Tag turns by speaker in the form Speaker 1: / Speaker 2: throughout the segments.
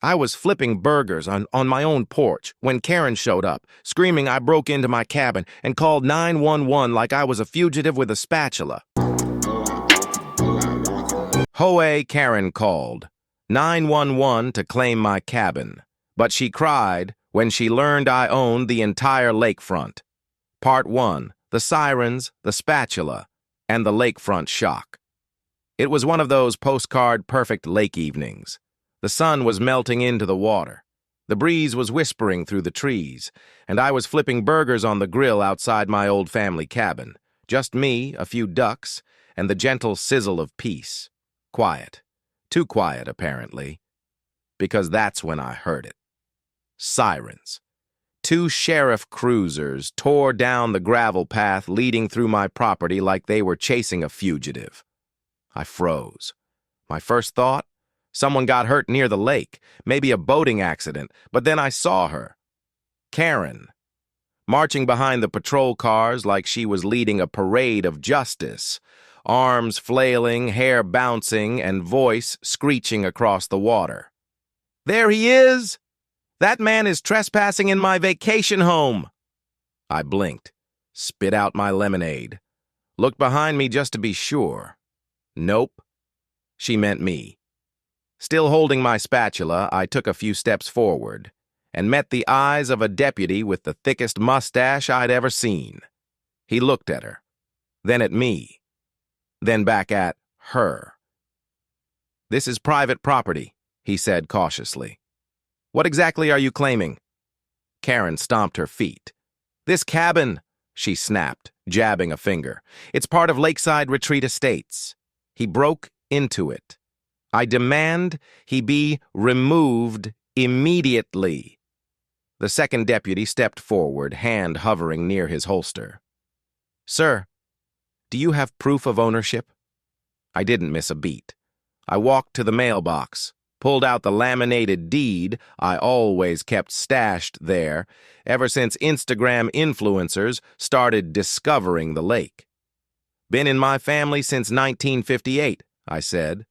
Speaker 1: I was flipping burgers on my own porch when Karen showed up, screaming I broke into my cabin and called 911 like I was a fugitive with a spatula. HOA Karen called 911 to claim my cabin, but she cried when she learned I owned the entire lakefront. Part 1, the sirens, the spatula, and the lakefront shock. It was one of those postcard-perfect lake evenings. The sun was melting into the water. The breeze was whispering through the trees, and I was flipping burgers on the grill outside my old family cabin. Just me, a few ducks, and the gentle sizzle of peace. Quiet. Too quiet, apparently. Because that's when I heard it. Sirens. 2 sheriff cruisers tore down the gravel path leading through my property like they were chasing a fugitive. I froze. My first thought? Someone got hurt near the lake, maybe a boating accident, but then I saw her. Karen, marching behind the patrol cars like she was leading a parade of justice, arms flailing, hair bouncing, and voice screeching across the water. "There he is! That man is trespassing in my vacation home!" I blinked, spit out my lemonade, looked behind me just to be sure. Nope. She meant me. Still holding my spatula, I took a few steps forward and met the eyes of a deputy with the thickest mustache I'd ever seen. He looked at her, then at me, then back at her. "This is private property," he said cautiously. "What exactly are you claiming?" Karen stomped her feet. "This cabin," she snapped, jabbing a finger. "It's part of Lakeside Retreat Estates." He broke into it. "I demand he be removed immediately." The second deputy stepped forward, hand hovering near his holster. "Sir, do you have proof of ownership?" I didn't miss a beat. I walked to the mailbox, pulled out the laminated deed I always kept stashed there ever since Instagram influencers started discovering the lake. "Been in my family since 1958, I said.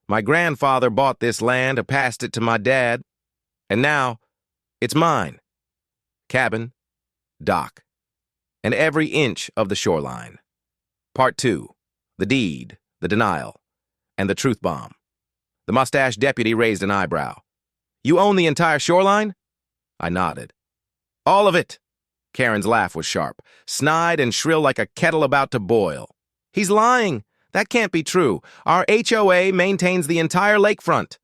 Speaker 1: "My grandfather bought this land and passed it to my dad, and now it's mine. Cabin, dock, and every inch of the shoreline." Part 2, the deed, the denial, and the truth bomb. The mustache deputy raised an eyebrow. "You own the entire shoreline?" I nodded. "All of it." Karen's laugh was sharp, snide and shrill like a kettle about to boil. "He's lying. That can't be true. Our HOA maintains the entire lakefront."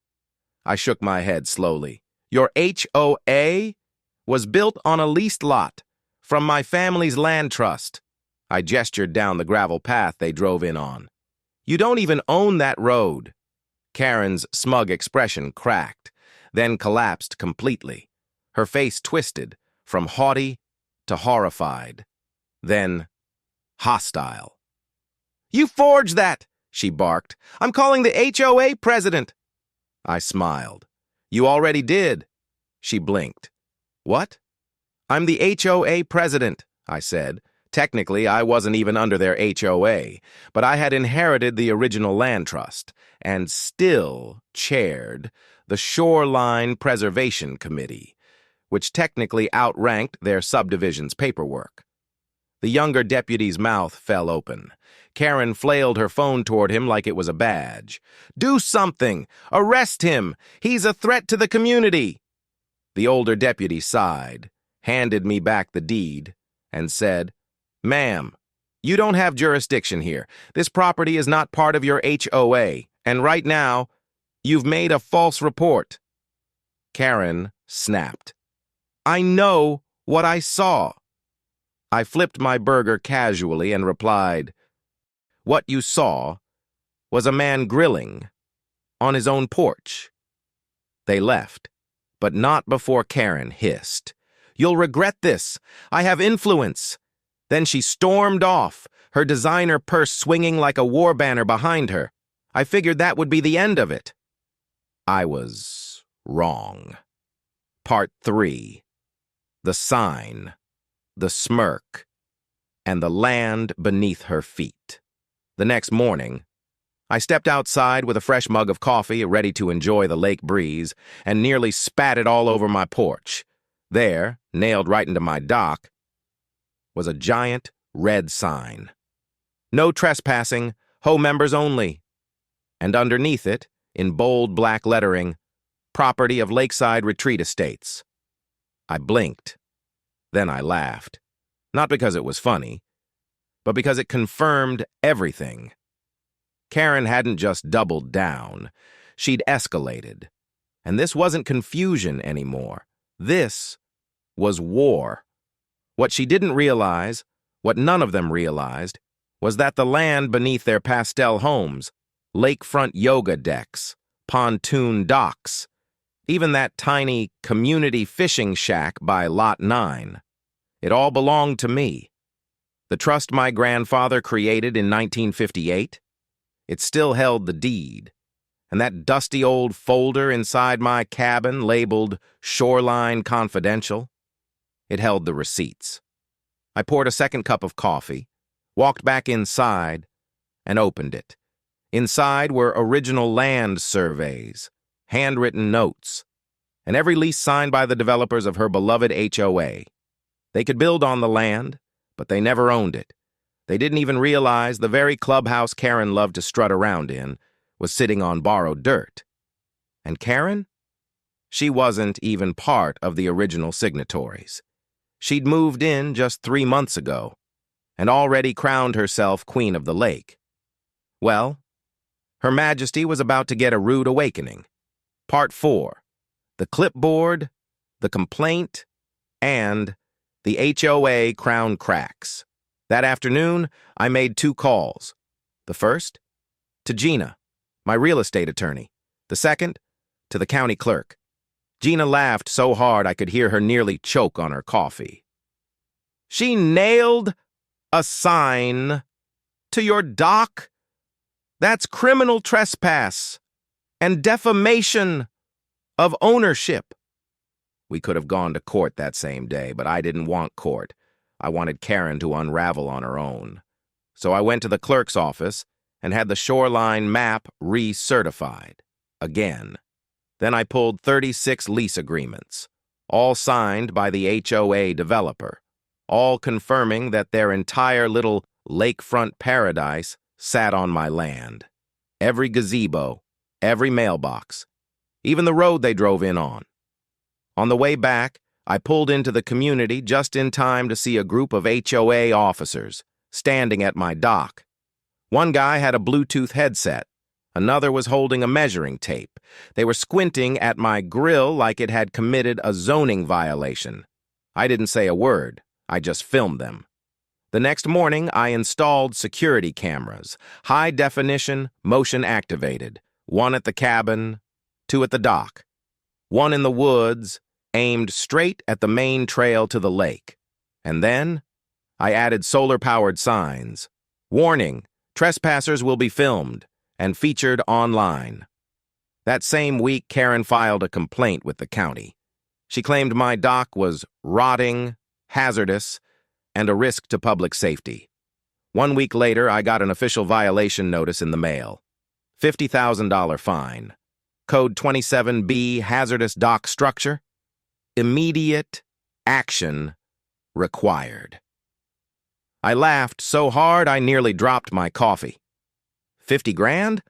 Speaker 1: I shook my head slowly. "Your HOA was built on a leased lot from my family's land trust." I gestured down the gravel path they drove in on. "You don't even own that road." Karen's smug expression cracked, then collapsed completely. Her face twisted from haughty to horrified, then hostile. "You forged that!" she barked. "I'm calling the HOA president." I smiled. "You already did." She blinked. "What?" "I'm the HOA president," I said. Technically, I wasn't even under their HOA, but I had inherited the original land trust and still chaired the Shoreline Preservation Committee, which technically outranked their subdivision's paperwork. The younger deputy's mouth fell open. Karen flailed her phone toward him like it was a badge. "Do something! Arrest him! He's a threat to the community!" The older deputy sighed, handed me back the deed, and said, "Ma'am, you don't have jurisdiction here. This property is not part of your HOA, and right now, you've made a false report." Karen snapped. "I know what I saw." I flipped my burger casually and replied, "What you saw was a man grilling on his own porch." They left, but not before Karen hissed, "You'll regret this. I have influence." Then she stormed off, her designer purse swinging like a war banner behind her. I figured that would be the end of it. I was wrong. Part 3. The sign, the smirk, and the land beneath her feet. The next morning, I stepped outside with a fresh mug of coffee, ready to enjoy the lake breeze, and nearly spat it all over my porch. There, nailed right into my dock, was a giant red sign. No trespassing, HOA members only. And underneath it, in bold black lettering, property of Lakeside Retreat Estates. I blinked. Then I laughed. Not because it was funny, but because it confirmed everything. Karen hadn't just doubled down. She'd escalated. And this wasn't confusion anymore. This was war. What she didn't realize, what none of them realized, was that the land beneath their pastel homes, lakefront yoga decks, pontoon docks, even that tiny community fishing shack by Lot 9, it all belonged to me. The trust my grandfather created in 1958, it still held the deed, and that dusty old folder inside my cabin labeled Shoreline Confidential, it held the receipts. I poured a second cup of coffee, walked back inside, and opened it. Inside were original land surveys, handwritten notes, and every lease signed by the developers of her beloved HOA. They could build on the land, but they never owned it. They didn't even realize the very clubhouse Karen loved to strut around in was sitting on borrowed dirt. And Karen? She wasn't even part of the original signatories. She'd moved in just 3 months ago and already crowned herself Queen of the Lake. Well, Her Majesty was about to get a rude awakening. Part 4. The clipboard, the complaint, and the HOA crown cracks. That afternoon, I made 2 calls. The first, to Gina, my real estate attorney. The second, to the county clerk. Gina laughed so hard I could hear her nearly choke on her coffee. She nailed a sign to your dock? That's criminal trespass and defamation of ownership. We could have gone to court that same day, but I didn't want court. I wanted Karen to unravel on her own. So I went to the clerk's office and had the shoreline map recertified. Again. Then I pulled 36 lease agreements, all signed by the HOA developer, all confirming that their entire little lakefront paradise sat on my land. Every gazebo, every mailbox, even the road they drove in on. On the way back, I pulled into the community just in time to see a group of HOA officers standing at my dock. One guy had a Bluetooth headset. Another was holding a measuring tape. They were squinting at my grill like it had committed a zoning violation. I didn't say a word. I just filmed them. The next morning, I installed security cameras, high definition, motion activated. 1 at the cabin, 2 at the dock. 1 in the woods, aimed straight at the main trail to the lake. And then, I added solar-powered signs. Warning, trespassers will be filmed and featured online. That same week, Karen filed a complaint with the county. She claimed my dock was rotting, hazardous, and a risk to public safety. 1 week later, I got an official violation notice in the mail. $50,000 fine. Code 27B, hazardous dock structure. Immediate action required. I laughed so hard I nearly dropped my coffee. 50 grand?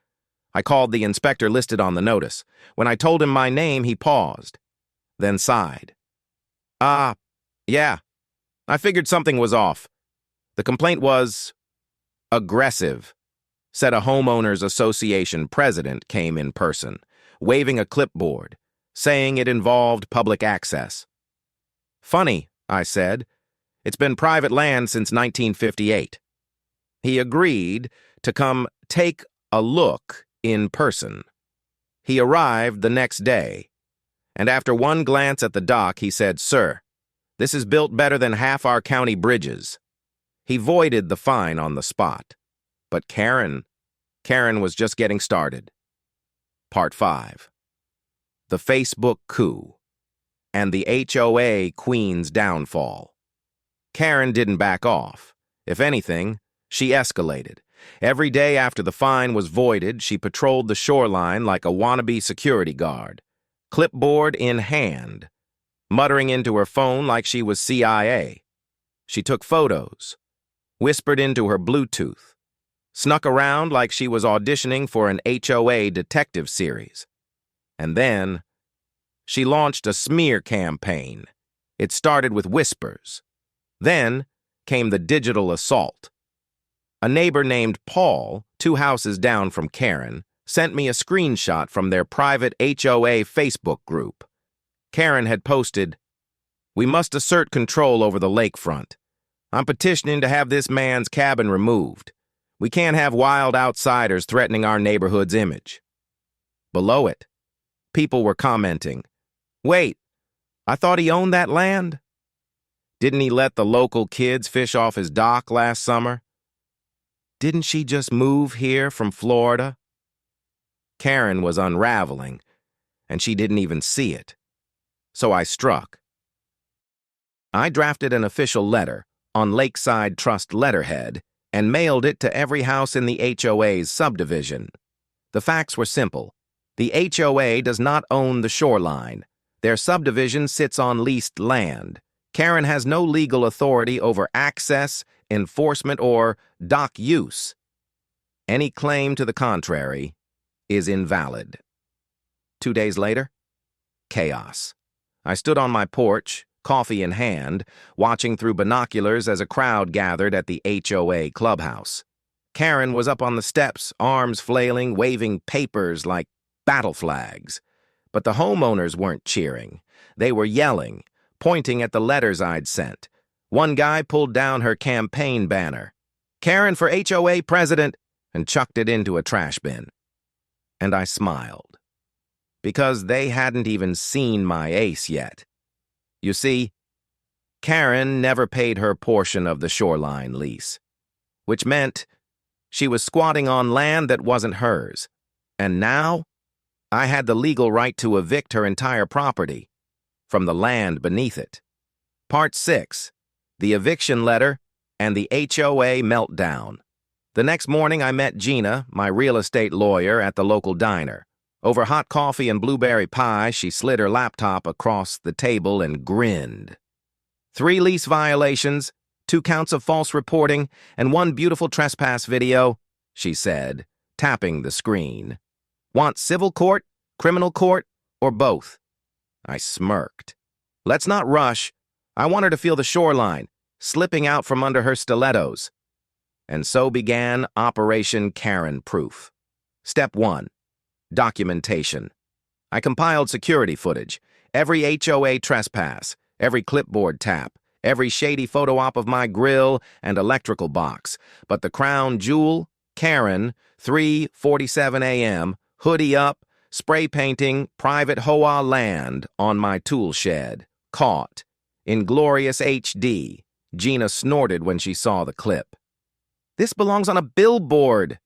Speaker 1: I called the inspector listed on the notice. When I told him my name, he paused, then sighed. Yeah. I figured something was off. The complaint was aggressive, said a homeowners association president came in person, waving a clipboard, saying it involved public access. Funny, I said. It's been private land since 1958. He agreed to come take a look in person. He arrived the next day, and after one glance at the dock, he said, "Sir, this is built better than half our county bridges." He voided the fine on the spot. But Karen was just getting started. Part 5. The Facebook coup and the HOA Queen's downfall. Karen didn't back off. If anything, she escalated. Every day after the fine was voided, she patrolled the shoreline like a wannabe security guard, clipboard in hand, muttering into her phone like she was CIA. She took photos, whispered into her Bluetooth, snuck around like she was auditioning for an HOA detective series. And then she launched a smear campaign. It started with whispers. Then came the digital assault. A neighbor named Paul, 2 houses down from Karen, sent me a screenshot from their private HOA Facebook group. Karen had posted, "We must assert control over the lakefront. I'm petitioning to have this man's cabin removed. We can't have wild outsiders threatening our neighborhood's image." Below it, people were commenting, "Wait, I thought he owned that land? Didn't he let the local kids fish off his dock last summer? Didn't she just move here from Florida?" Karen was unraveling, and she didn't even see it. So I struck. I drafted an official letter on Lakeside Trust letterhead and mailed it to every house in the HOA's subdivision. The facts were simple. The HOA does not own the shoreline. Their subdivision sits on leased land. Karen has no legal authority over access, enforcement, or dock use. Any claim to the contrary is invalid. 2 days later, chaos. I stood on my porch, coffee in hand, watching through binoculars as a crowd gathered at the HOA clubhouse. Karen was up on the steps, arms flailing, waving papers like battle flags. But the homeowners weren't cheering. They were yelling, pointing at the letters I'd sent. One guy pulled down her campaign banner, "Karen for HOA president," and chucked it into a trash bin. And I smiled, because they hadn't even seen my ace yet. You see, Karen never paid her portion of the shoreline lease, which meant she was squatting on land that wasn't hers. And now, I had the legal right to evict her entire property from the land beneath it. Part 6, the eviction letter and the HOA meltdown. The next morning, I met Gina, my real estate lawyer, at the local diner. Over hot coffee and blueberry pie, she slid her laptop across the table and grinned. 3 lease violations, 2 counts of false reporting, and 1 beautiful trespass video, she said, tapping the screen. Want civil court, criminal court, or both? I smirked. Let's not rush. I want her to feel the shoreline, slipping out from under her stilettos. And so began Operation Karen Proof. Step 1. Documentation. I compiled security footage, every HOA trespass, every clipboard tap, every shady photo op of my grill and electrical box. But the crown jewel, Karen, 3:47 a.m., hoodie up, spray painting private HOA land on my tool shed. Caught. In glorious HD. Gina snorted when she saw the clip. "This belongs on a billboard."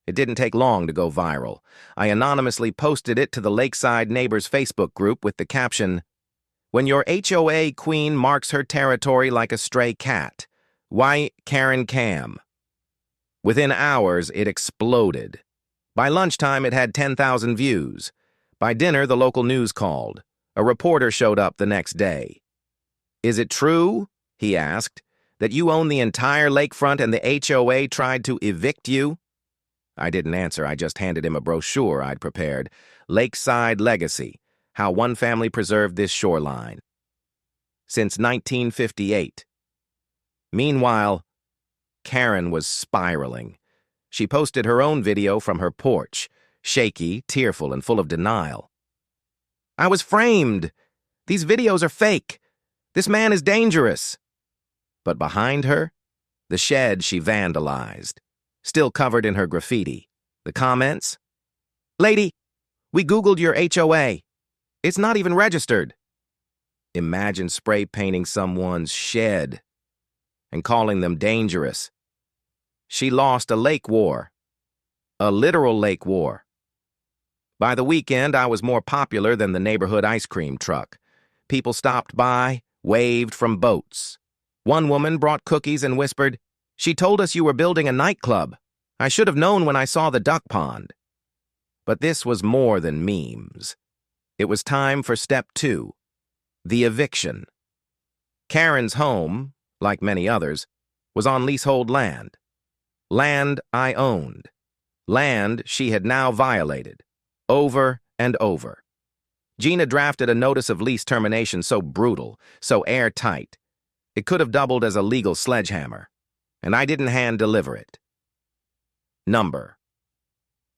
Speaker 1: It didn't take long to go viral. I anonymously posted it to the Lakeside Neighbors Facebook group with the caption, "When your HOA queen marks her territory like a stray cat, why Karen Cam?" Within hours, it exploded. By lunchtime, it had 10,000 views. By dinner, the local news called. A reporter showed up the next day. "Is it true," he asked, "that you own the entire lakefront and the HOA tried to evict you?" I didn't answer. I just handed him a brochure I'd prepared. Lakeside Legacy, How One Family Preserved This Shoreline. Since 1958. Meanwhile, Karen was spiraling. She posted her own video from her porch, shaky, tearful, and full of denial. "I was framed. These videos are fake. This man is dangerous." But behind her, the shed she vandalized, still covered in her graffiti. The comments? "Lady, we Googled your HOA. It's not even registered." Imagine spray painting someone's shed and calling them dangerous. She lost a lake war. A literal lake war. By the weekend, I was more popular than the neighborhood ice cream truck. People stopped by, waved from boats. One woman brought cookies and whispered, "She told us you were building a nightclub." I should have known when I saw the duck pond. But this was more than memes. It was time for step 2, the eviction. Karen's home, like many others, was on leasehold land. Land I owned. Land she had now violated, over and over. Gina drafted a notice of lease termination so brutal, so airtight, it could have doubled as a legal sledgehammer, and I didn't hand-deliver it. Number.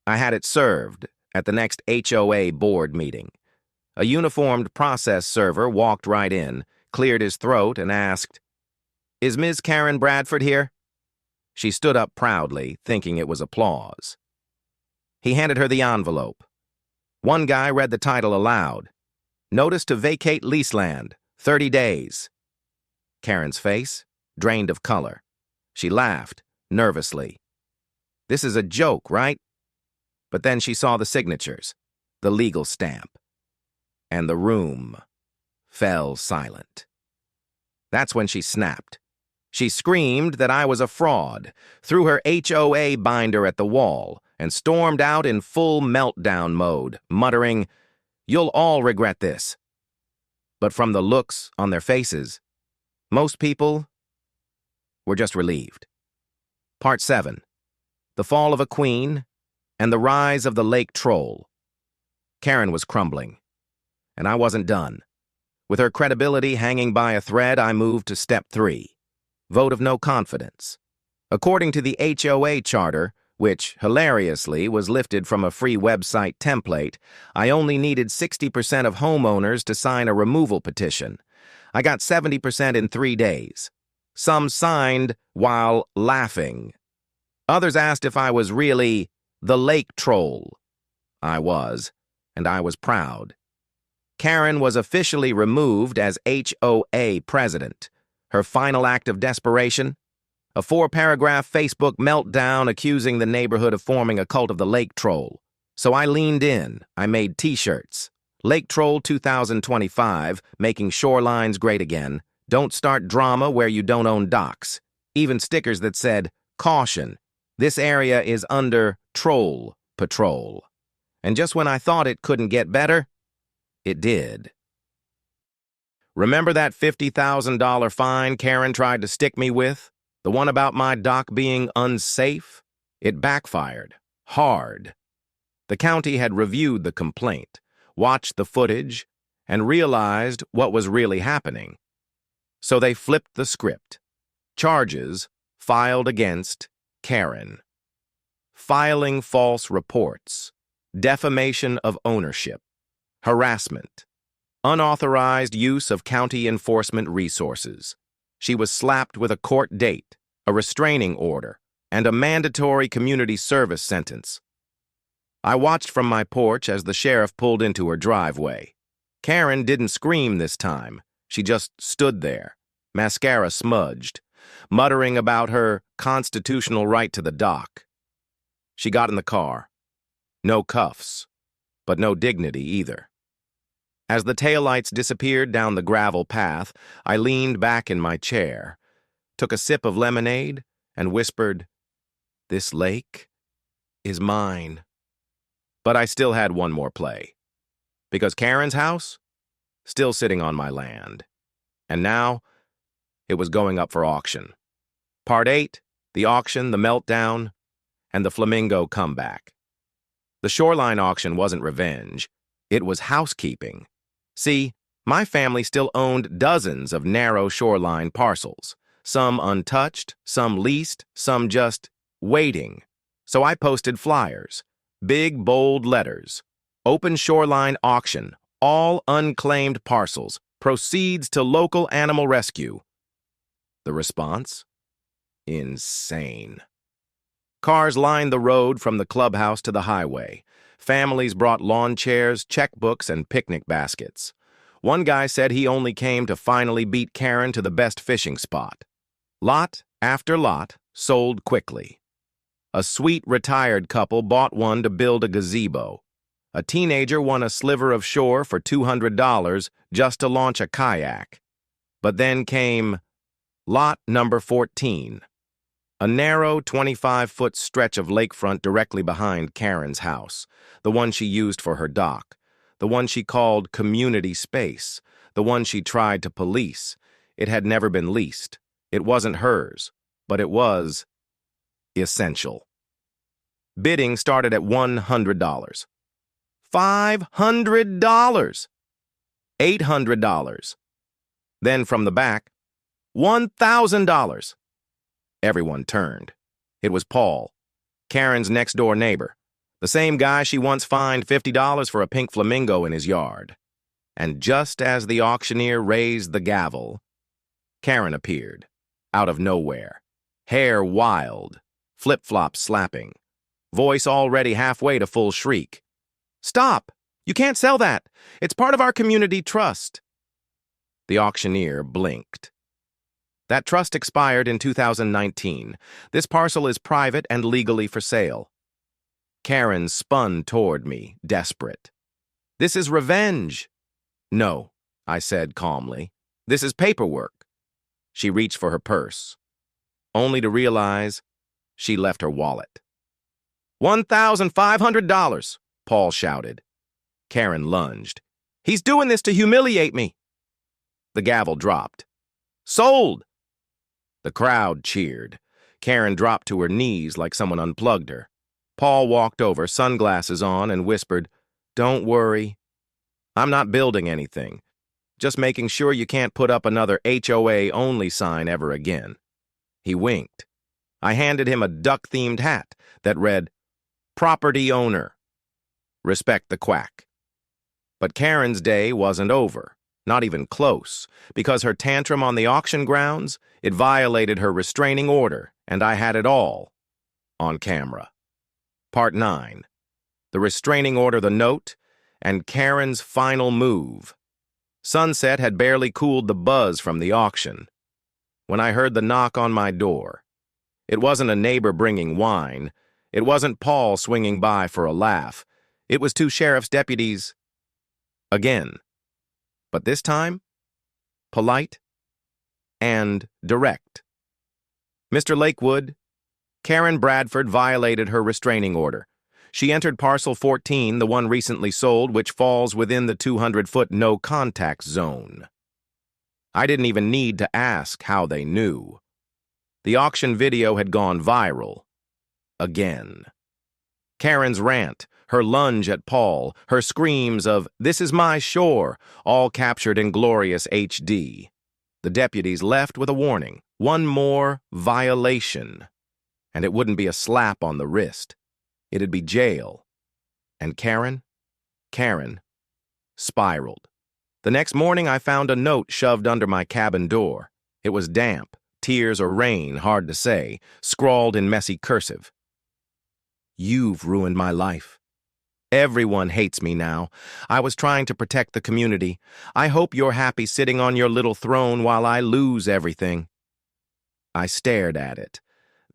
Speaker 1: I had it served at the next HOA board meeting. A uniformed process server walked right in, cleared his throat, and asked, "Is Ms. Karen Bradford here?" She stood up proudly, thinking it was applause. He handed her the envelope. One guy read the title aloud. "Notice to vacate lease land, 30 days. Karen's face drained of color. She laughed, nervously. This is a joke, right? But then she saw the signatures, the legal stamp, and the room fell silent. That's when she snapped. She screamed that I was a fraud, threw her HOA binder at the wall, and stormed out in full meltdown mode, muttering, "You'll all regret this." But from the looks on their faces, most people were just relieved. Part 7. The Fall of a Queen and the Rise of the Lake Troll. Karen was crumbling, and I wasn't done. With her credibility hanging by a thread, I moved to step 3, vote of no confidence. According to the HOA charter, which, hilariously, was lifted from a free website template, I only needed 60% of homeowners to sign a removal petition. I got 70% in 3 days. Some signed while laughing. Others asked if I was really the lake troll. I was, and I was proud. Karen was officially removed as HOA president. Her final act of desperation? A 4-paragraph Facebook meltdown accusing the neighborhood of forming a cult of the lake troll. So I leaned in. I made t-shirts. Lake Troll 2025, making shorelines great again. Don't start drama where you don't own docks. Even stickers that said, "Caution, this area is under troll patrol." And just when I thought it couldn't get better, it did. Remember that $50,000 fine Karen tried to stick me with? The one about my dock being unsafe? It backfired. Hard. The county had reviewed the complaint, watched the footage, and realized what was really happening. So they flipped the script. Charges filed against Karen. Filing false reports, defamation of ownership, harassment, unauthorized use of county enforcement resources. She was slapped with a court date, a restraining order, and a mandatory community service sentence. I watched from my porch as the sheriff pulled into her driveway. Karen didn't scream this time. She just stood there, mascara smudged, muttering about her constitutional right to the dock. She got in the car. No cuffs, but no dignity either. As the taillights disappeared down the gravel path, I leaned back in my chair, took a sip of lemonade, and whispered, "This lake is mine." But I still had one more play. Because Karen's house? Still sitting on my land. And now, it was going up for auction. Part 8, the auction, the meltdown, and the flamingo comeback. The shoreline auction wasn't revenge. It was housekeeping. See, my family still owned dozens of narrow shoreline parcels, some untouched, some leased, some just waiting. So I posted flyers, big, bold letters. Open shoreline auction, all unclaimed parcels, proceeds to local animal rescue. The response? Insane. Cars lined the road from the clubhouse to the highway. Families brought lawn chairs, checkbooks, and picnic baskets. One guy said he only came to finally beat Karen to the best fishing spot. Lot after lot sold quickly. A sweet retired couple bought one to build a gazebo. A teenager won a sliver of shore for $200 just to launch a kayak. But then came lot number 14. A narrow 25-foot stretch of lakefront directly behind Karen's house, the one she used for her dock, the one she called community space, the one she tried to police. It had never been leased. It wasn't hers, but it was essential. Bidding started at $100. $500! $800. Then from the back, $1,000. Everyone turned. It was Paul, Karen's next-door neighbor, the same guy she once fined $50 for a pink flamingo in his yard. And just as the auctioneer raised the gavel, Karen appeared, out of nowhere, hair wild, flip-flops slapping, voice already halfway to full shriek. "Stop! You can't sell that! It's part of our community trust." The auctioneer blinked. That trust expired in 2019. This parcel is private and legally for sale. Karen spun toward me, desperate. "This is revenge." "No," I said calmly. "This is paperwork." She reached for her purse, only to realize she left her wallet. $1,500, Paul shouted. Karen lunged. "He's doing this to humiliate me." The gavel dropped. "Sold!" The crowd cheered. Karen dropped to her knees like someone unplugged her. Paul walked over, sunglasses on, and whispered, "Don't worry. I'm not building anything. Just making sure you can't put up another HOA only sign ever again." He winked. I handed him a duck-themed hat that read, "Property owner. Respect the quack." But Karen's day wasn't over. Not even close, because her tantrum on the auction grounds, it violated her restraining order, and I had it all on camera. Part 9. The restraining order, the note, and Karen's final move. Sunset had barely cooled the buzz from the auction when I heard the knock on my door. It wasn't a neighbor bringing wine. It wasn't Paul swinging by for a laugh. It was 2 sheriff's deputies again. But this time, polite and direct. "Mr. Lakewood, Karen Bradford violated her restraining order. She entered parcel 14, the one recently sold, which falls within the 200-foot no-contact zone." I didn't even need to ask how they knew. The auction video had gone viral. Again. Karen's rant, her lunge at Paul, her screams of, "This is my shore," all captured in glorious HD. The deputies left with a warning. One more violation. And it wouldn't be a slap on the wrist. It'd be jail. And Karen spiraled. The next morning I found a note shoved under my cabin door. It was damp, tears or rain, hard to say, scrawled in messy cursive. "You've ruined my life. Everyone hates me now. I was trying to protect the community. I hope you're happy sitting on your little throne while I lose everything." I stared at it,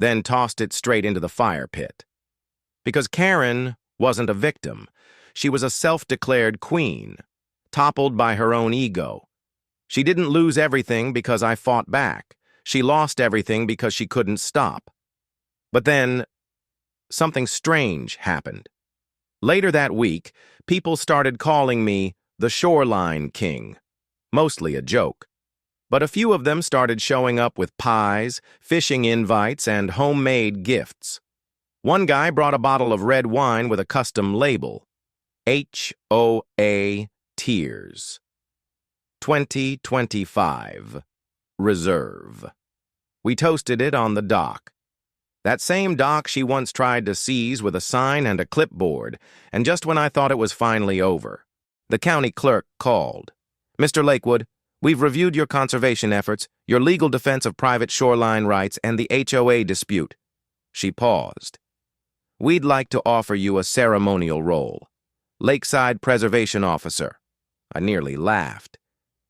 Speaker 1: then tossed it straight into the fire pit. Because Karen wasn't a victim. She was a self-declared queen, toppled by her own ego. She didn't lose everything because I fought back. She lost everything because she couldn't stop. But then, something strange happened. Later that week, people started calling me the Shoreline King. Mostly a joke. But a few of them started showing up with pies, fishing invites, and homemade gifts. One guy brought a bottle of red wine with a custom label. HOA Tears. 2025. Reserve. We toasted it on the dock. That same dock she once tried to seize with a sign and a clipboard, and just when I thought it was finally over, the county clerk called. "Mr. Lakewood, we've reviewed your conservation efforts, your legal defense of private shoreline rights, and the HOA dispute." She paused. "We'd like to offer you a ceremonial role. Lakeside Preservation Officer." I nearly laughed.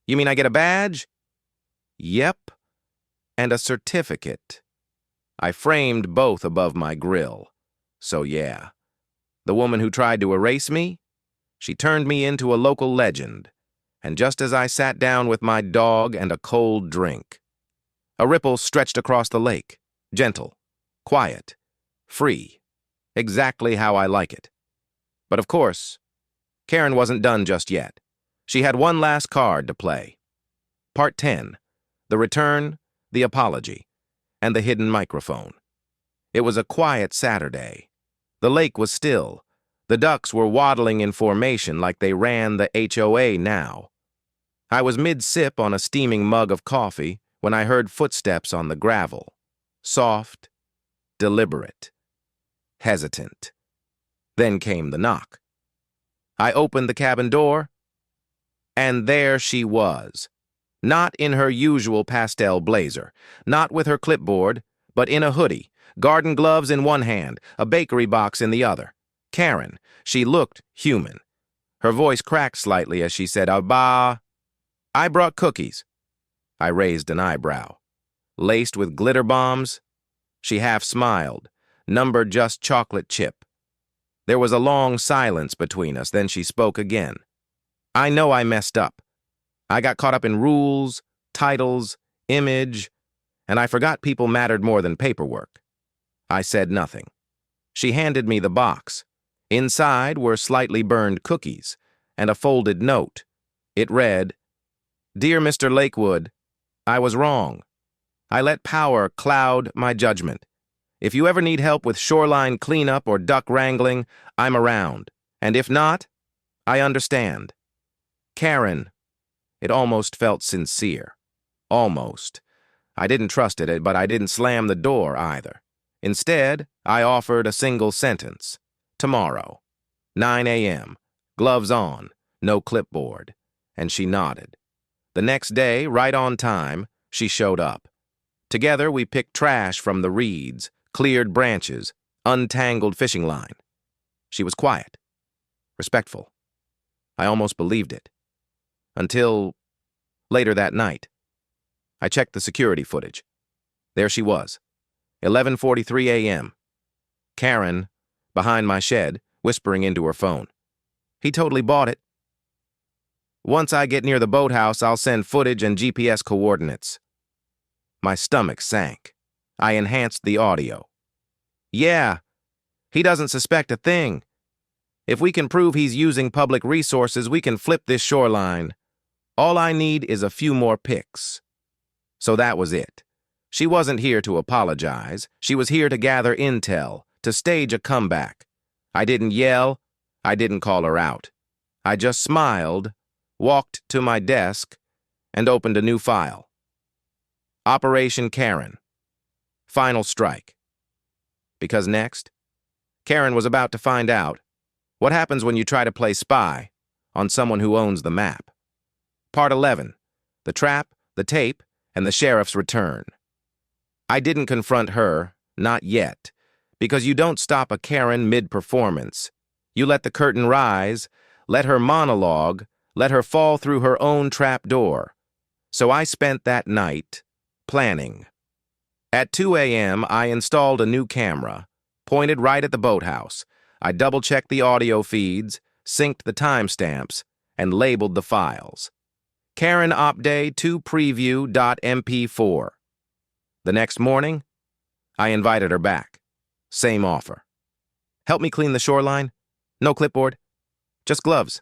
Speaker 1: "You mean I get a badge?" "Yep, and a certificate." I framed both above my grill. So yeah, the woman who tried to erase me, she turned me into a local legend. And just as I sat down with my dog and a cold drink, a ripple stretched across the lake, gentle, quiet, free, exactly how I like it. But of course, Karen wasn't done just yet. She had one last card to play. Part 10, the return, the apology, and the hidden microphone. It was a quiet Saturday. The lake was still. The ducks were waddling in formation like they ran the HOA now. I was mid-sip on a steaming mug of coffee when I heard footsteps on the gravel. Soft, deliberate, hesitant. Then came the knock. I opened the cabin door, and there she was. Not in her usual pastel blazer, not with her clipboard, but in a hoodie, garden gloves in one hand, a bakery box in the other. Karen. She looked human. Her voice cracked slightly as she said, "Abba, I brought cookies." I raised an eyebrow. Laced with glitter bombs? She half smiled, numbered just chocolate chip. There was a long silence between us, then she spoke again. "I know I messed up. I got caught up in rules, titles, image, and I forgot people mattered more than paperwork." I said nothing. She handed me the box. Inside were slightly burned cookies and a folded note. It read, "Dear Mr. Lakewood, I was wrong. I let power cloud my judgment. If you ever need help with shoreline cleanup or duck wrangling, I'm around. And if not, I understand. Karen." It almost felt sincere. Almost. I didn't trust it, but I didn't slam the door either. Instead, I offered a single sentence. "Tomorrow, 9 a.m., gloves on, no clipboard." And she nodded. The next day, right on time, she showed up. Together, we picked trash from the reeds, cleared branches, untangled fishing line. She was quiet, respectful. I almost believed it. Until later that night. I checked the security footage. There she was, 11:43 a.m. Karen, behind my shed, whispering into her phone. "He totally bought it. Once I get near the boathouse, I'll send footage and GPS coordinates." My stomach sank. I enhanced the audio. "Yeah, he doesn't suspect a thing. If we can prove he's using public resources, we can flip this shoreline. All I need is a few more pics." So that was it. She wasn't here to apologize. She was here to gather intel, to stage a comeback. I didn't yell. I didn't call her out. I just smiled, walked to my desk, and opened a new file. Operation Karen. Final strike. Because next, Karen was about to find out what happens when you try to play spy on someone who owns the map. Part 11. The trap, the tape, and the sheriff's return. I didn't confront her, not yet, because you don't stop a Karen mid-performance. You let the curtain rise, let her monologue, let her fall through her own trap door. So I spent that night planning. At 2 a.m., I installed a new camera, pointed right at the boathouse. I double-checked the audio feeds, synced the timestamps, and labeled the files. Karen Opday 2 preview.mp4. The next morning, I invited her back. Same offer. "Help me clean the shoreline? No clipboard. Just gloves."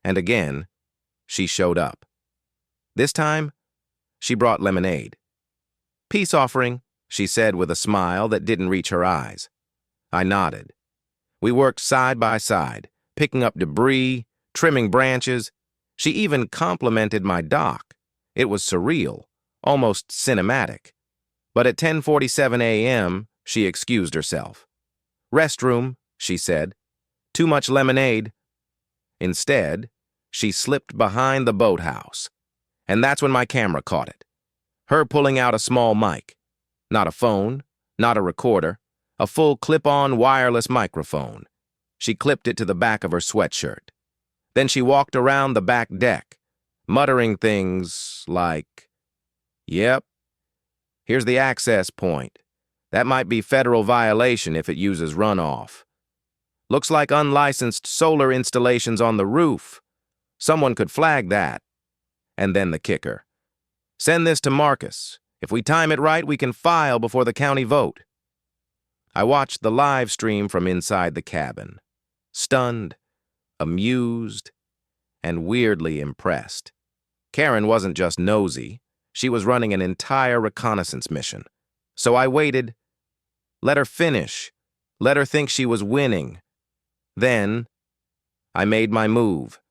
Speaker 1: And again, she showed up. This time, she brought lemonade. "Peace offering," she said with a smile that didn't reach her eyes. I nodded. We worked side by side, picking up debris, trimming branches. She even complimented my dock. It was surreal, almost cinematic. But at 10:47 a.m., she excused herself. "Restroom," she said. "Too much lemonade." Instead, she slipped behind the boathouse. And that's when my camera caught it. Her pulling out a small mic. Not a phone, not a recorder, a full clip-on wireless microphone. She clipped it to the back of her sweatshirt. Then she walked around the back deck, muttering things like, "Yep, here's the access point. That might be federal violation if it uses runoff. Looks like unlicensed solar installations on the roof. Someone could flag that." And then the kicker. "Send this to Marcus. If we time it right, we can file before the county vote." I watched the live stream from inside the cabin, stunned, amused, and weirdly impressed. Karen wasn't just nosy. She was running an entire reconnaissance mission. So I waited, let her finish, let her think she was winning. Then, I made my move.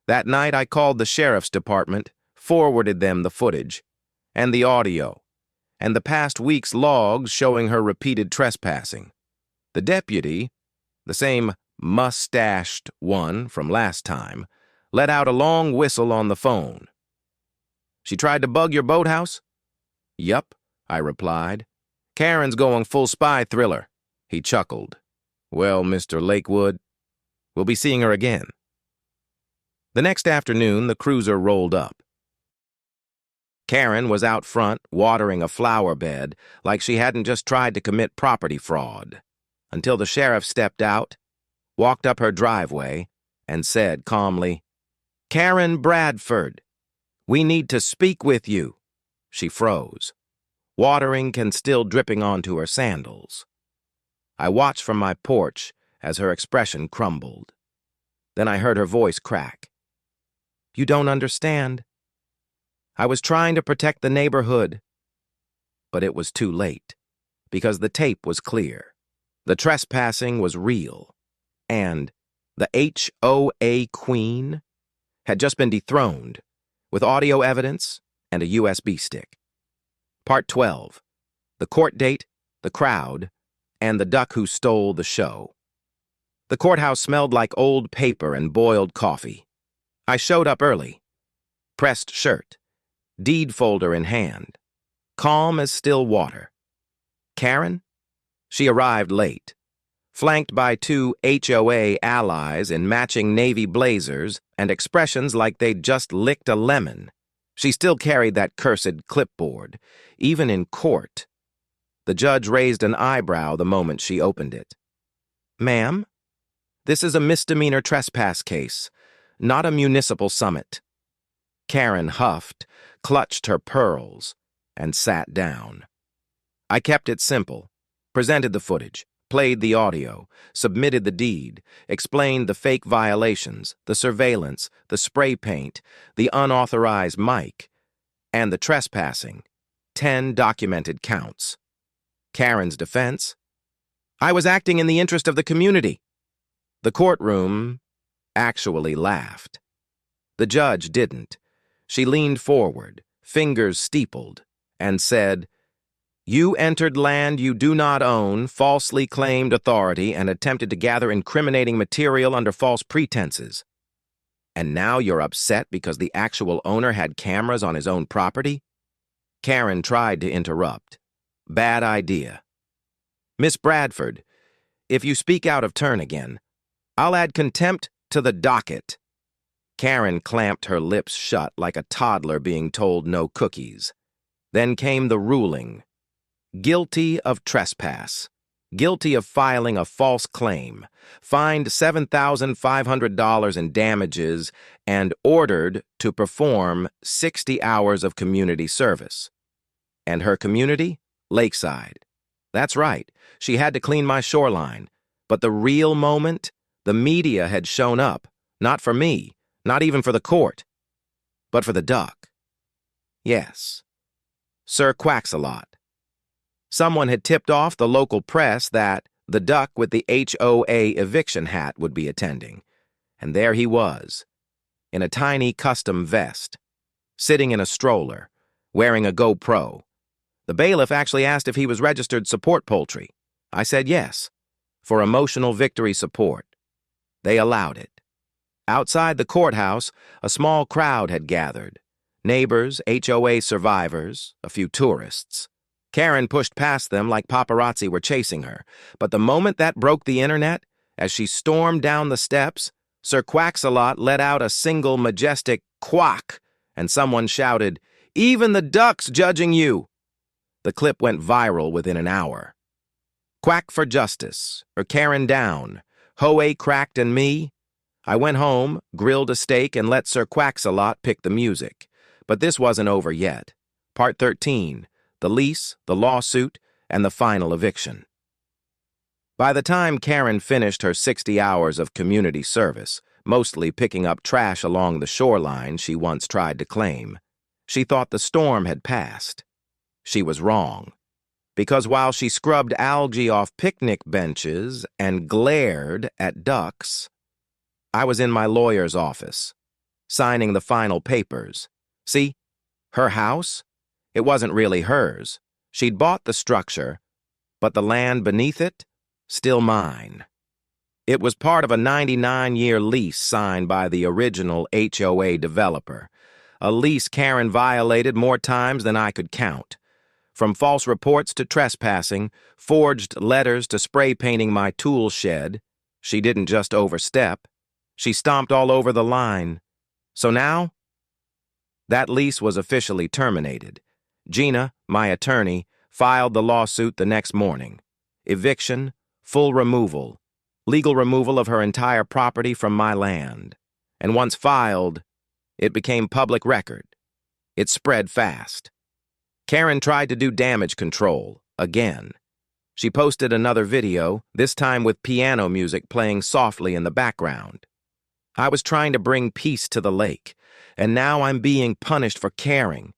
Speaker 1: That night I called the sheriff's department, forwarded them the footage, and the audio, and the past week's logs showing her repeated trespassing. The deputy, the same mustached one from last time, let out a long whistle on the phone. "She tried to bug your boathouse?" "Yup," I replied. "Karen's going full spy thriller." He chuckled. "Well, Mr. Lakewood, we'll be seeing her again." The next afternoon, the cruiser rolled up. Karen was out front watering a flower bed like she hadn't just tried to commit property fraud, until the sheriff stepped out, walked up her driveway, and said calmly, "Karen Bradford, we need to speak with you." She froze, watering can still dripping onto her sandals. I watched from my porch as her expression crumbled. Then I heard her voice crack. "You don't understand. I was trying to protect the neighborhood." But it was too late, because the tape was clear. The trespassing was real, and the HOA Queen had just been dethroned, with audio evidence and a USB stick. Part 12. The court date, the crowd, and the duck who stole the show. The courthouse smelled like old paper and boiled coffee. I showed up early. Pressed shirt, deed folder in hand, calm as still water. Karen? She arrived late, flanked by two HOA allies in matching navy blazers and expressions like they'd just licked a lemon. She still carried that cursed clipboard, even in court. The judge raised an eyebrow the moment she opened it. "Ma'am, this is a misdemeanor trespass case, not a municipal summit." Karen huffed, clutched her pearls, and sat down. I kept it simple, presented the footage, played the audio, submitted the deed, explained the fake violations, the surveillance, the spray paint, the unauthorized mic, and the trespassing, 10 documented counts. Karen's defense: "I was acting in the interest of the community." The courtroom actually laughed. The judge didn't. She leaned forward, fingers steepled, and said, "You entered land you do not own, falsely claimed authority, and attempted to gather incriminating material under false pretenses. And now you're upset because the actual owner had cameras on his own property?" Karen tried to interrupt. "Bad idea. Miss Bradford, if you speak out of turn again, I'll add contempt to the docket." Karen clamped her lips shut like a toddler being told no cookies. Then came the ruling. Guilty of trespass. Guilty of filing a false claim. Fined $7,500 in damages and ordered to perform 60 hours of community service. And her community? Lakeside. That's right, she had to clean my shoreline. But the real moment, the media had shown up, not for me, not even for the court, but for the duck. Yes, Sir Quack-a-Lot. Someone had tipped off the local press that the duck with the HOA eviction hat would be attending, and there he was, in a tiny custom vest, sitting in a stroller, wearing a GoPro. The bailiff actually asked if he was registered support poultry. I said yes, for emotional victory support. They allowed it. Outside the courthouse, a small crowd had gathered. Neighbors, HOA survivors, a few tourists. Karen pushed past them like paparazzi were chasing her, but the moment that broke the internet, as she stormed down the steps, Sir Quack-a-Lot let out a single majestic quack, and someone shouted, "Even the duck's judging you!" The clip went viral within an hour. Quack for justice, or Karen down, HOA cracked and me. I went home, grilled a steak, and let Sir Quack-a-Lot pick the music. But this wasn't over yet. Part 13, the lease, the lawsuit, and the final eviction. By the time Karen finished her 60 hours of community service, mostly picking up trash along the shoreline she once tried to claim, she thought the storm had passed. She was wrong, because while she scrubbed algae off picnic benches and glared at ducks, I was in my lawyer's office, signing the final papers. See, her house? It wasn't really hers. She'd bought the structure, but the land beneath it? Still mine. It was part of a 99-year lease signed by the original HOA developer, a lease Karen violated more times than I could count. From false reports to trespassing, forged letters to spray painting my tool shed, she didn't just overstep. She stomped all over the line. So now, that lease was officially terminated. Gina, my attorney, filed the lawsuit the next morning. Eviction, full removal, legal removal of her entire property from my land. And once filed, it became public record. It spread fast. Karen tried to do damage control, again. She posted another video, this time with piano music playing softly in the background. I was trying to bring peace to the lake, and now I'm being punished for caring.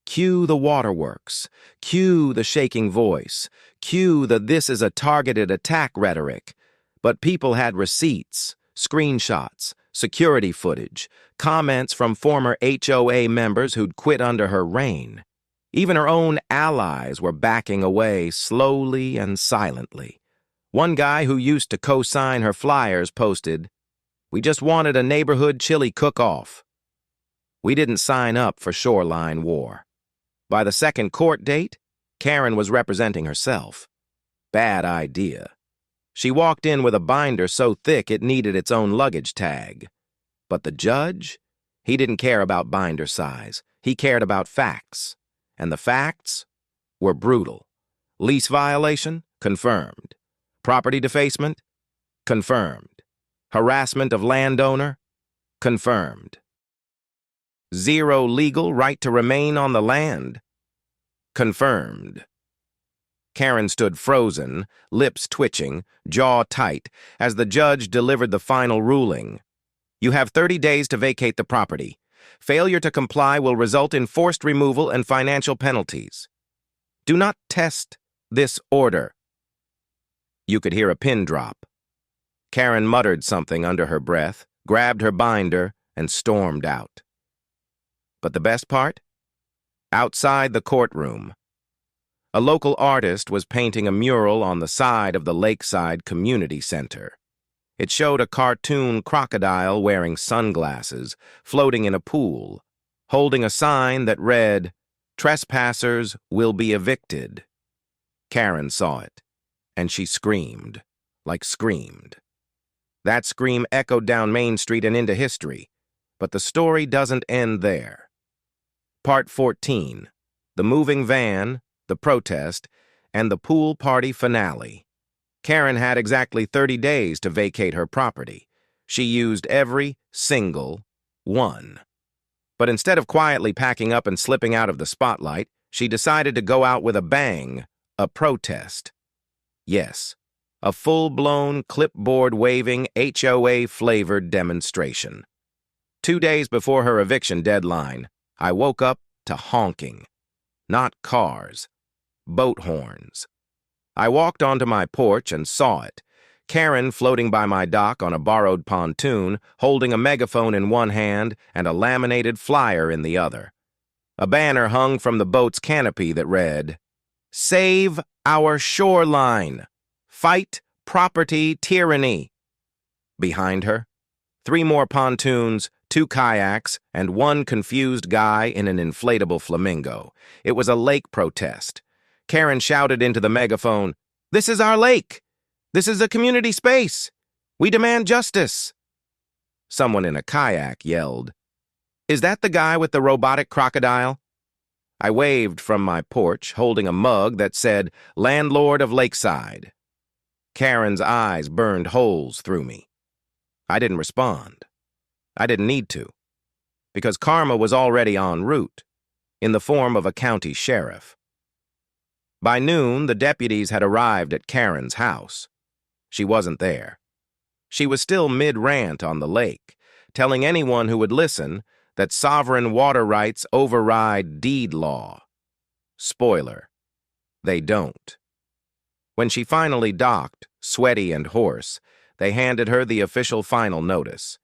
Speaker 1: Cue the waterworks, cue the shaking voice, cue the "this is a targeted attack" rhetoric. But people had receipts, screenshots, security footage, comments from former HOA members who'd quit under her reign. Even her own allies were backing away slowly and silently. One guy who used to co-sign her flyers posted, "We just wanted a neighborhood chili cook-off." We didn't sign up for shoreline war. By the second court date, Karen was representing herself. Bad idea. She walked in with a binder so thick it needed its own luggage tag. But the judge? He didn't care about binder size. He cared about facts. And the facts were brutal. Lease violation? Confirmed. Property defacement? Confirmed. Harassment of landowner? Confirmed. Zero legal right to remain on the land? Confirmed. Karen stood frozen, lips twitching, jaw tight, as the judge delivered the final ruling. You have 30 days to vacate the property. Failure to comply will result in forced removal and financial penalties. Do not test this order. You could hear a pin drop. Karen muttered something under her breath, grabbed her binder, and stormed out. But the best part? Outside the courtroom, a local artist was painting a mural on the side of the Lakeside Community Center. It showed a cartoon crocodile wearing sunglasses, floating in a pool, holding a sign that read, "Trespassers will be evicted." Karen saw it, and she screamed, like screamed. That scream echoed down Main Street and into history, but the story doesn't end there. Part 14, the moving van, the protest, and the pool party finale. Karen had exactly 30 days to vacate her property. She used every single one. But instead of quietly packing up and slipping out of the spotlight, she decided to go out with a bang, a protest. Yes, a full-blown, clipboard-waving, HOA-flavored demonstration. 2 days before her eviction deadline, I woke up to honking. Not cars, boat horns. I walked onto my porch and saw it. Karen floating by my dock on a borrowed pontoon, holding a megaphone in one hand and a laminated flyer in the other. A banner hung from the boat's canopy that read, "Save our shoreline. Fight property tyranny." Behind her, 3 more pontoons, 2 kayaks, and 1 confused guy in an inflatable flamingo. It was a lake protest. Karen shouted into the megaphone, "This is our lake! This is a community space! We demand justice!" Someone in a kayak yelled, "Is that the guy with the robotic crocodile?" I waved from my porch, holding a mug that said, "Landlord of Lakeside." Karen's eyes burned holes through me. I didn't respond. I didn't need to, because karma was already en route, in the form of a county sheriff. By noon, the deputies had arrived at Karen's house. She wasn't there. She was still mid-rant on the lake, telling anyone who would listen that sovereign water rights override deed law. Spoiler, they don't. When she finally docked, sweaty and hoarse, they handed her the official final notice.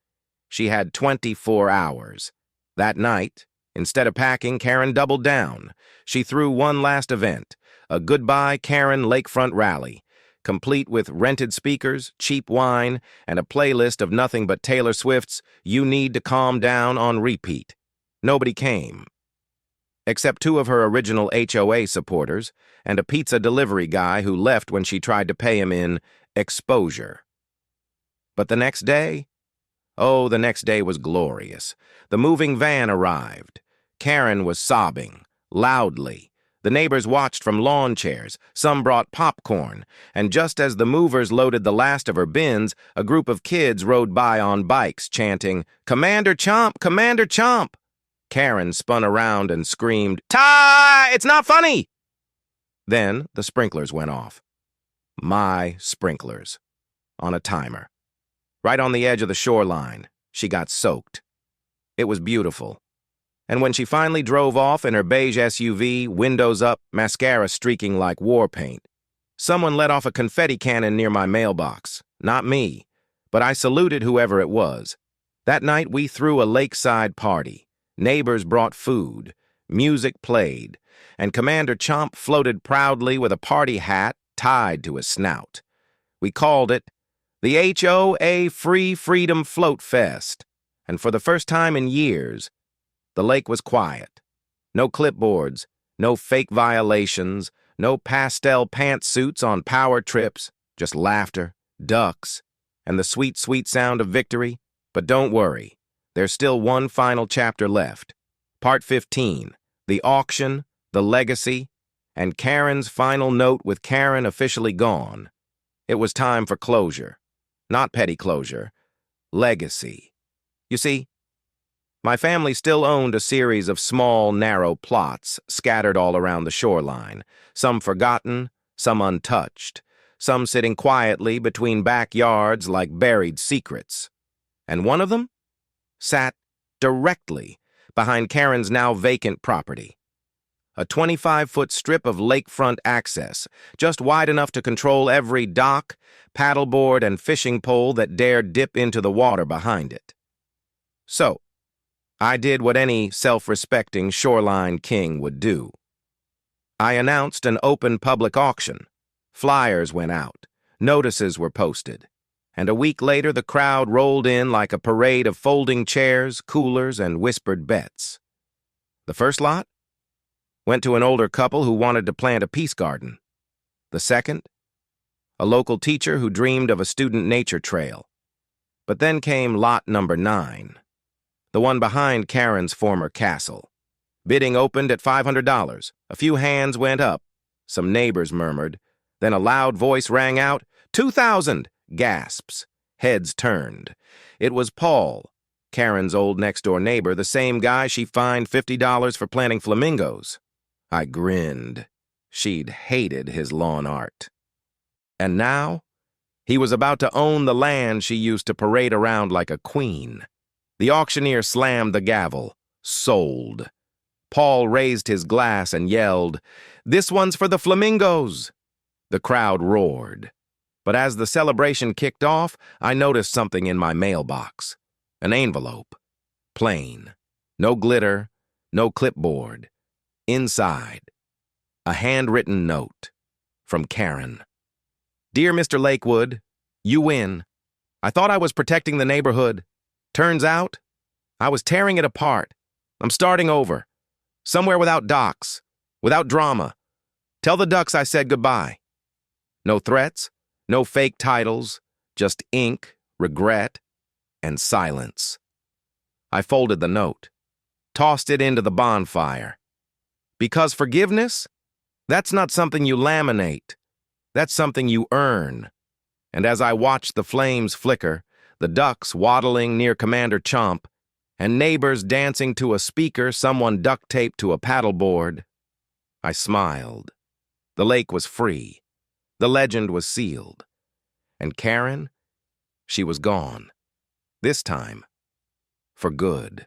Speaker 1: She had 24 hours. That night, instead of packing, Karen doubled down. She threw one last event, a Goodbye Karen Lakefront rally, complete with rented speakers, cheap wine, and a playlist of nothing but Taylor Swift's You Need to Calm Down on repeat. Nobody came, except two of her original HOA supporters and a pizza delivery guy who left when she tried to pay him in exposure. But the next day? Oh, the next day was glorious. The moving van arrived. Karen was sobbing, loudly. The neighbors watched from lawn chairs. Some brought popcorn. And just as the movers loaded the last of her bins, a group of kids rode by on bikes, chanting, "Commander Chomp! Commander Chomp!" Karen spun around and screamed, "Ty! It's not funny!" Then the sprinklers went off. My sprinklers. On a timer. Right on the edge of the shoreline. She got soaked. It was beautiful. And when she finally drove off in her beige SUV, windows up, mascara streaking like war paint, someone let off a confetti cannon near my mailbox. Not me, but I saluted whoever it was. That night we threw a lakeside party. Neighbors brought food. Music played. And Commander Chomp floated proudly with a party hat tied to his snout. We called it the HOA Free Freedom Float Fest. And for the first time in years, the lake was quiet. No clipboards, no fake violations, no pastel pantsuits on power trips, just laughter, ducks, and the sweet, sweet sound of victory. But don't worry, there's still one final chapter left. Part 15, the auction, the legacy, and Karen's final note with Karen officially gone. It was time for closure. Not petty closure, legacy. You see, my family still owned a series of small, narrow plots scattered all around the shoreline, some forgotten, some untouched, some sitting quietly between backyards like buried secrets. And one of them sat directly behind Karen's now vacant property. A 25-foot strip of lakefront access, just wide enough to control every dock, paddleboard, and fishing pole that dared dip into the water behind it. So, I did what any self-respecting shoreline king would do. I announced an open public auction. Flyers went out. Notices were posted. And a week later, the crowd rolled in like a parade of folding chairs, coolers, and whispered bets. The first lot went to an older couple who wanted to plant a peace garden. The second, a local teacher who dreamed of a student nature trail. But then came lot number 9. The one behind Karen's former castle. Bidding opened at $500. A few hands went up. Some neighbors murmured. Then a loud voice rang out, "2,000!" Gasps. Heads turned. It was Paul, Karen's old next-door neighbor, the same guy she fined $50 for planting flamingos. I grinned. She'd hated his lawn art. And now, he was about to own the land she used to parade around like a queen. The auctioneer slammed the gavel. Sold. Paul raised his glass and yelled, "This one's for the flamingos!" The crowd roared. But as the celebration kicked off, I noticed something in my mailbox. An envelope. Plain. No glitter. No clipboard. Inside, a handwritten note. From Karen. "Dear Mr. Lakewood, you win. I thought I was protecting the neighborhood. Turns out, I was tearing it apart. I'm starting over. Somewhere without docks. Without drama. Tell the ducks I said goodbye. No threats, no fake titles, just ink, regret, and silence." I folded the note. Tossed it into the bonfire. Because forgiveness? That's not something you laminate. That's something you earn. And as I watched the flames flicker, the ducks waddling near Commander Chomp, and neighbors dancing to a speaker someone duct-taped to a paddleboard, I smiled. The lake was free. The legend was sealed. And Karen, she was gone. This time, for good.